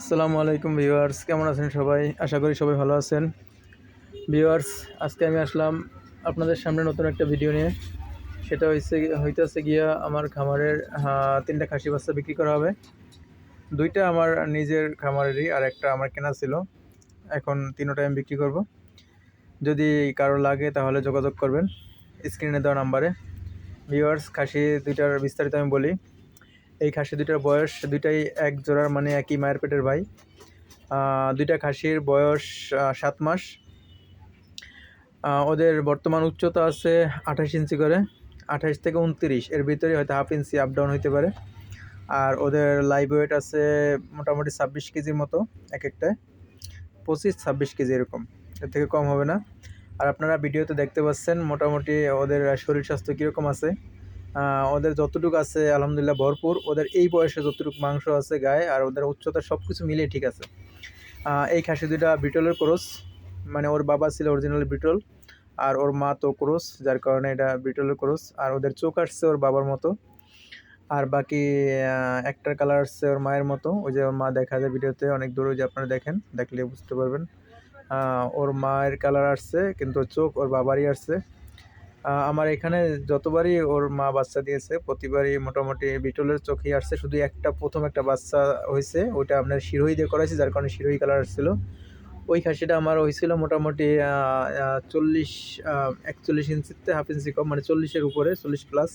আসসালামু আলাইকুম ভিউয়ার্স, কেমন আছেন সবাই? আশা করি সবাই ভালো আছেন। ভিউয়ার্স, আজকে আমি আসলাম আপনাদের সামনে নতুন একটা ভিডিও নিয়ে। সেটা হইতেছে গিয়া আমার খামারের ৩টা খাসি বাচ্চা বিক্রি করা হবে। ২টা আমার নিজের খামারেরই আর একটা আমার কেনা ছিল। এখন ৩টাই আমি বিক্রি করব। যদি কারো লাগে তাহলে যোগাযোগ করবেন স্ক্রিনে দেওয়া নাম্বারে। ভিউয়ার্স, খাসি ২টার বিস্তারিত আমি বলি। এই খাসি ২টার বয়স, ২টাই এক জোড়ার মানে একই মায়ের পেটের ভাই। ২টা খাসির বয়স ৭ মাস। ওদের বর্তমান উচ্চতা আছে ২৮ ইঞ্চি করে, ২৮ থেকে ২৯ এর ভিতরে হয়তো হাফ ইঞ্চি আপ ডাউন হইতে পারে। আর ওদের লাইভ ওয়েট আছে মোটামুটি ২৬ কেজির মতো এক একটায়, ২৫-২৬ কেজি এরকম, এর থেকে কম হবে না। আর আপনারা ভিডিওতে দেখতে পাচ্ছেন মোটামুটি ওদের শরীর স্বাস্থ্য কীরকম আছে। ওদের যতটুকু আছে আলহামদুলিল্লাহ ভরপুর। ওদের এই বয়সে যতটুকু মাংস আছে গায়ে আর ওদের উচ্চতা সব কিছু মিলিয়ে ঠিক আছে। এই খাসি ২টা বিটলের ক্রস, মানে ওর বাবা ছিল অরিজিনাল বিটল আর ওর মা তো ক্রস, যার কারণে এটা বিটলের ক্রস। আর ওদের চোখ আসছে ওর বাবার মতো, আর বাকি একটার কালার আসছে ওর মায়ের মতো। ওই যে ওর মা দেখা যায় ভিডিওতে অনেক দূরে, যে আপনারা দেখেন, দেখলে বুঝতে পারবেন। ওর মায়ের কালার আসছে কিন্তু চোখ ওর বাবারই আসছে। আমার এখানে যতবারই ওর মা বাচ্চা দিয়েছে প্রতিবারই মোটামুটি বিটলের চোখেই আসছে। শুধু প্রথম একটা বাচ্চা হয়েছে, ওইটা আপনার শিরোহী দিয়ে করাইছি, যার কারণে শিরোহী কালার আসছিল। ওই খাসিটা আমার হয়েছিল মোটামুটি 41 ইঞ্চিতে হাফ ইঞ্চি কম, মানে 40-এর উপরে, 40 প্লাস।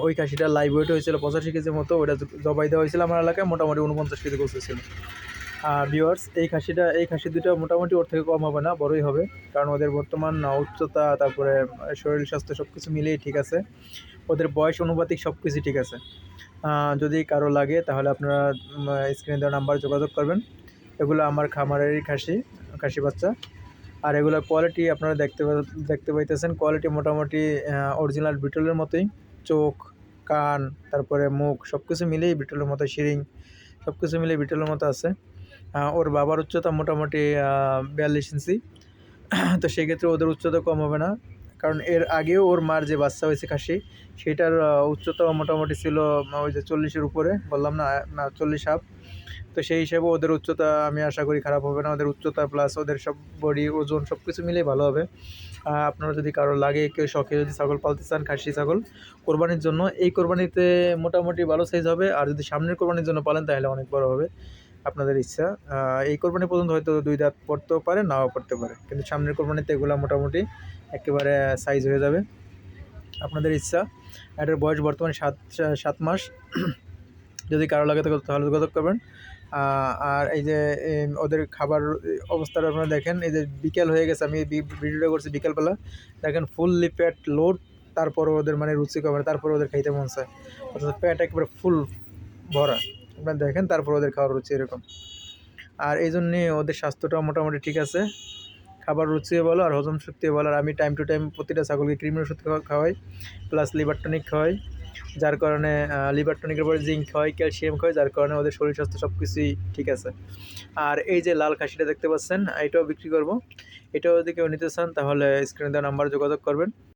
ওই খাসিটা লাইভ ওয়েট হয়েছিল 85 কেজির মতো। ওটা জবাই দেওয়া হয়েছিল আমার এলাকায়, মোটামুটি 49 কেজি গোছ ছিল। ভিউয়ার্স, এই খাসি দুটো মোটামুটি ওর থেকে কম হবে না, বড়ই হবে, কারণ ওদের বর্তমান উচ্চতা, তারপরে শরীর স্বাস্থ্য সব কিছু মিলিয়েই ঠিক আছে। ওদের বয়স অনুপাতিক সব কিছু ঠিক আছে। যদি কারো লাগে তাহলে আপনারা স্ক্রিনে দেওয়া নাম্বার যোগাযোগ করবেন। এগুলো আমার খামারেরই খাসি বাচ্চা। আর এগুলোর কোয়ালিটি আপনারা দেখতে পাইতেছেন। কোয়ালিটি মোটামুটি অরিজিনাল বিটলের মতোই, চোখ, কান, তারপরে মুখ সব কিছু মিলিয়েই বিটলের মতো, শিরিং সব কিছু মিলিয়ে বিটলের মতো আছে। ওর বাবার উচ্চতা মোটামুটি ৪২ ইঞ্চি। তো সেক্ষেত্রে ওদের উচ্চতা কম হবে না, কারণ এর আগেও ওর মার যে বাচ্চা হয়েছে খাসি, সেটার উচ্চতা মোটামুটি ছিল ওই যে 40-এর উপরে, বললাম না, 40 হাফ। তো সেই হিসেবে ওদের উচ্চতা আমি আশা করি খারাপ হবে না। ওদের উচ্চতা প্লাস ওদের সব বডি, ওজন সব কিছু মিলেই ভালো হবে। আপনারা যদি কারো লাগে, কেউ শখে যদি ছাগল পালতে চান, খাসি ছাগল কোরবানির জন্য, এই কোরবানিতে মোটামুটি ভালো সাইজ হবে। আর যদি সামনের কোরবানির জন্য পালেন তাহলে অনেক বড় হবে, আপনাদের ইচ্ছা। এই কোরবানি পর্যন্ত হয়তো 2 দাঁত পড়তেও পারে, নাও পড়তে পারে, কিন্তু সামনের কোরবানিতে এগুলো মোটামুটি একেবারে সাইজ হয়ে যাবে, আপনাদের ইচ্ছা। এটার বয়স বর্তমানে 7 মাস। যদি কারো লাগে তাহলে যোগাযোগ করবেন। আর এই যে ওদের খাবার অবস্থাটা আপনারা দেখেন। এই যে বিকেল হয়ে গেছে, আমি ভিডিওটা করছি বিকেলবেলা, দেখেন ফুললি পেট লোড, তারপরে ওদের মানে রুচি কমে, তারপরে ওদের খাইতে মন চায়, অর্থাৎ পেট একেবারে ফুল ভরা, আপনারা দেখেন, তারপর ওদের খাওয়ার রুচি এরকম। আর এই জন্যে ওদের স্বাস্থ্যটাও মোটামুটি ঠিক আছে, খাবার রুচিও বলো আর হজম শক্তিও বলো। আর আমি টাইম টু টাইম প্রতিটা ছাগলকে কৃমির ওষুধ খাওয়াই, প্লাস লিভার টনিক খাওয়াই, যার কারণে লিভার টনিকের পরে জিঙ্ক খাওয়াই, ক্যালসিয়াম খাওয়াই, যার কারণে ওদের শরীর স্বাস্থ্য সব কিছুই ঠিক আছে। আর এই যে লাল খাসিটা দেখতে পাচ্ছেন, এটাও বিক্রি করব। এটাও যদি কেউ নিতে চান তাহলে স্ক্রিনে দেওয়া নাম্বার যোগাযোগ করবেন।